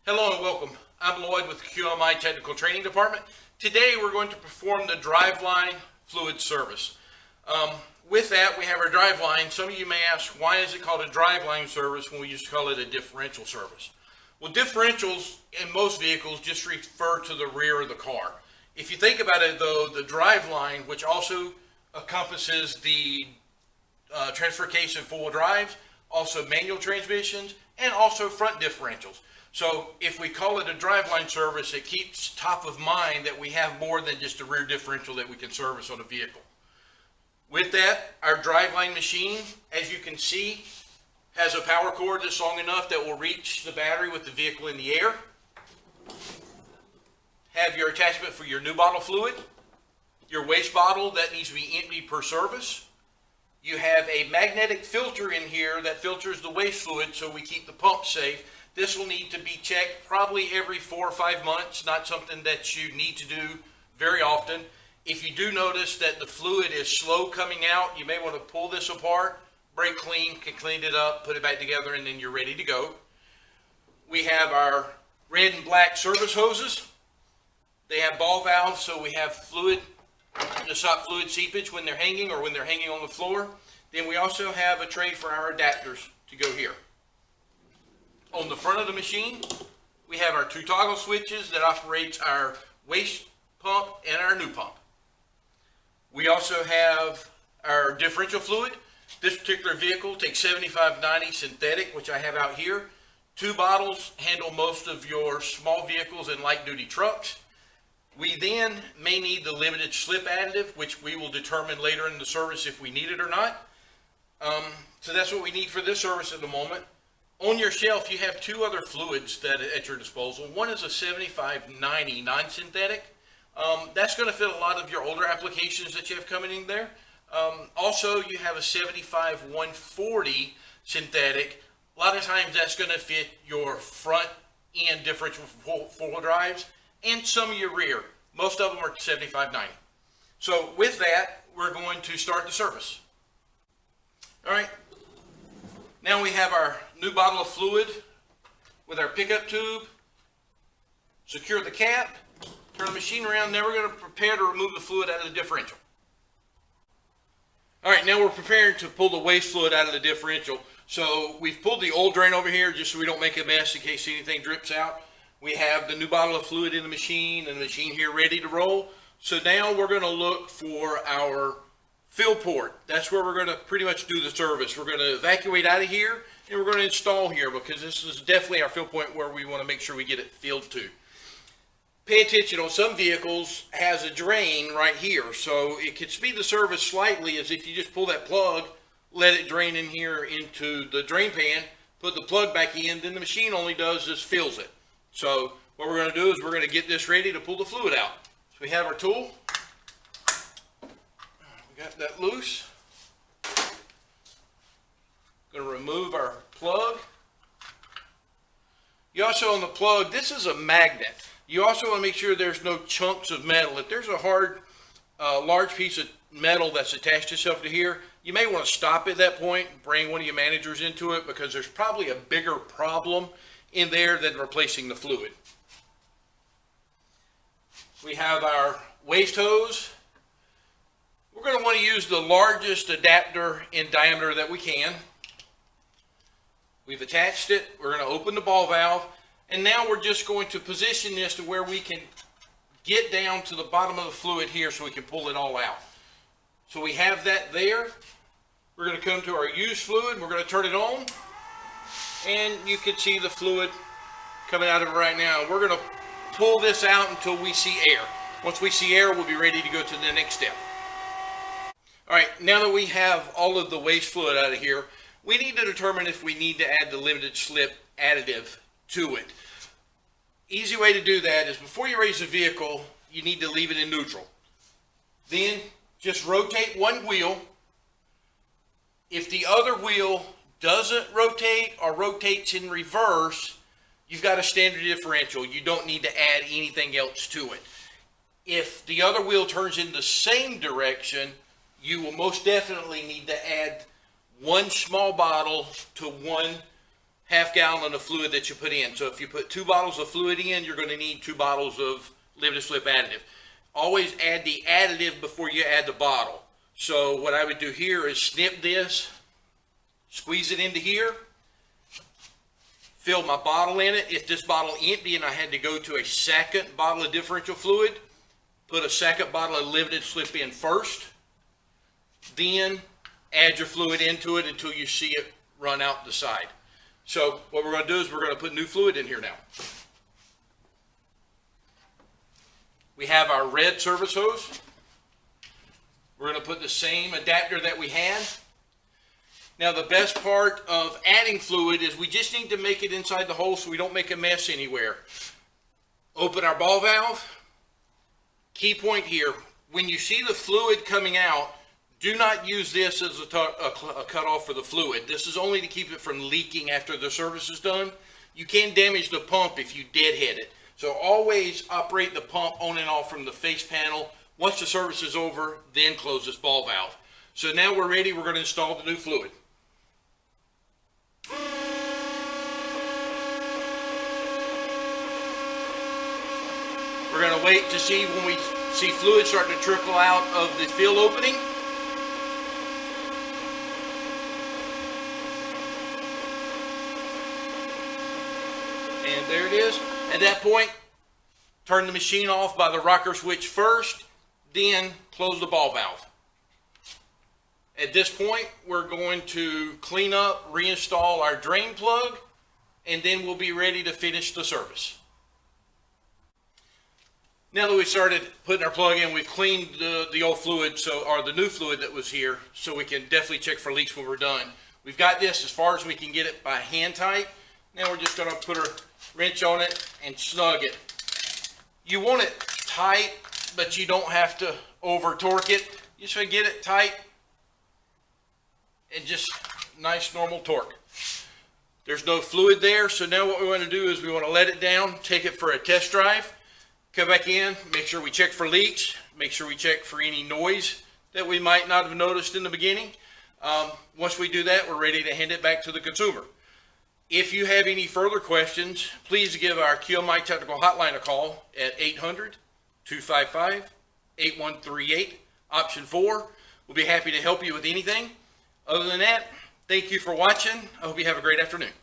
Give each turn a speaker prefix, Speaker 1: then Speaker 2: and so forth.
Speaker 1: Hello and welcome. I'm Lloyd with the QMI Technical Training Department. Today we're going to perform the Driveline fluid service. With that, we have our Driveline. Some of you may ask, why is it called a Driveline service when we used to call it a differential service? Well, differentials in most vehicles just refer to the rear of the car. If you think about it though, the Driveline, which also encompasses the transfer case and four-wheel drives, also manual transmissions, and also front differentials. So if we call it a Driveline service, it keeps top of mind that we have more than just a rear differential that we can service on a vehicle. With that, our Driveline machine, as you can see, has a power cord that's long enough that will reach the battery with the vehicle in the air. Have your attachment for your new bottle fluid, your waste bottle that needs to be emptied per service. You have a magnetic filter in here that filters the waste fluid so we keep the pump safe. This will need to be checked probably every 4 or 5 months, not something that you need to do very often. If you do notice that the fluid is slow coming out, you may want to pull this apart, brake clean, can clean it up, put it back together, and then you're ready to go. We have our red and black service hoses. They have ball valves, so we have fluid to stop fluid seepage when they're hanging or when they're hanging on the floor. Then we also have a tray for our adapters to go here. On the front of the machine, we have our 2 toggle switches that operates our waste pump and our new pump. We also have our differential fluid. This particular vehicle takes 75/90 synthetic, which I have out here. 2 bottles handle most of your small vehicles and light duty trucks. We then may need the limited slip additive, which we will determine later in the service if we need it or not. So that's what we need for this service at the moment. On your shelf, you have 2 other fluids that are at your disposal. One is a 75/90 non-synthetic. That's going to fit a lot of your older applications that you have coming in there. Also, you have a 75/140 synthetic. A lot of times that's going to fit your front end differential four-wheel drives and some of your rear. Most of them are 75/90. So with that, we're going to start the service. All right. Now we have our new bottle of fluid with our pickup tube. Secure the cap, turn the machine around. Now we're going to prepare to remove the fluid out of the differential. All right, now we're preparing to pull the waste fluid out of the differential. So we've pulled the oil drain over here just so we don't make a mess in case anything drips out. We have the new bottle of fluid in the machine and the machine here ready to roll. So now we're going to look for our fill port. That's where we're going to pretty much do the service. We're going to evacuate out of here and we're going to install here because this is definitely our fill point where we want to make sure we get it filled to. Pay attention, on some vehicles has a drain right here, so it can speed the service slightly as if you just pull that plug, let it drain in here into the drain pan, put the plug back in, then the machine only does is fills it. So what we're going to do is we're going to get this ready to pull the fluid out. So we have our tool. We got that loose. Going to remove our plug. You also, on the plug, this is a magnet. You also want to make sure there's no chunks of metal. If there's a hard, large piece of metal that's attached itself to here, you may want to stop at that point, bring one of your managers into it because there's probably a bigger problem in there than replacing the fluid. We have our waste hose. We're going to want to use the largest adapter in diameter that we can. We've attached it. We're going to open the ball valve. And now we're just going to position this to where we can get down to the bottom of the fluid here so we can pull it all out. So we have that there. We're going to come to our used fluid. We're going to turn it on. And you can see the fluid coming out of it right now. We're going to pull this out until we see air. Once we see air, we'll be ready to go to the next step. All right, now that we have all of the waste fluid out of here, we need to determine if we need to add the limited slip additive to it. Easy way to do that is before you raise the vehicle, you need to leave it in neutral. Then just rotate one wheel. If the other wheel doesn't rotate or rotates in reverse, you've got a standard differential. You don't need to add anything else to it. If the other wheel turns in the same direction, you will most definitely need to add one small bottle to one half gallon of fluid that you put in. So if you put 2 bottles of fluid in, you're going to need 2 bottles of limited slip additive. Always add the additive before you add the bottle. So what I would do here is snip this, squeeze it into here, fill my bottle in it. If this bottle empty and I had to go to a second bottle of differential fluid, put a second bottle of limited slip in first, then add your fluid into it until you see it run out the side. So what we're going to do is we're going to put new fluid in here now. We have our red service hose. We're going to put the same adapter that we had. Now the best part of adding fluid is we just need to make it inside the hole so we don't make a mess anywhere. Open our ball valve. Key point here, when you see the fluid coming out, do not use this as a cutoff for the fluid. This is only to keep it from leaking after the service is done. You can damage the pump if you deadhead it. So always operate the pump on and off from the face panel. Once the service is over, then close this ball valve. So now we're ready. We're going to install the new fluid. We're going to wait to see when we see fluid starting to trickle out of the fill opening. And there it is. At that point, turn the machine off by the rocker switch first, then close the ball valve. At this point, we're going to clean up, reinstall our drain plug, and then we'll be ready to finish the service. Now that we started putting our plug in, we've cleaned the old fluid, or the new fluid that was here, so we can definitely check for leaks when we're done. We've got this as far as we can get it by hand tight. Now we're just going to put a wrench on it and snug it. You want it tight, but you don't have to over torque it. You just want to get it tight and just nice normal torque. There's no fluid there, so now what we want to do is we want to let it down, take it for a test drive, come back in, make sure we check for leaks, make sure we check for any noise that we might not have noticed in the beginning. Once we do that, we're ready to hand it back to the consumer. If you have any further questions, please give our QMI Technical Hotline a call at 800-255-8138, option 4. We'll be happy to help you with anything. Other than that, thank you for watching. I hope you have a great afternoon.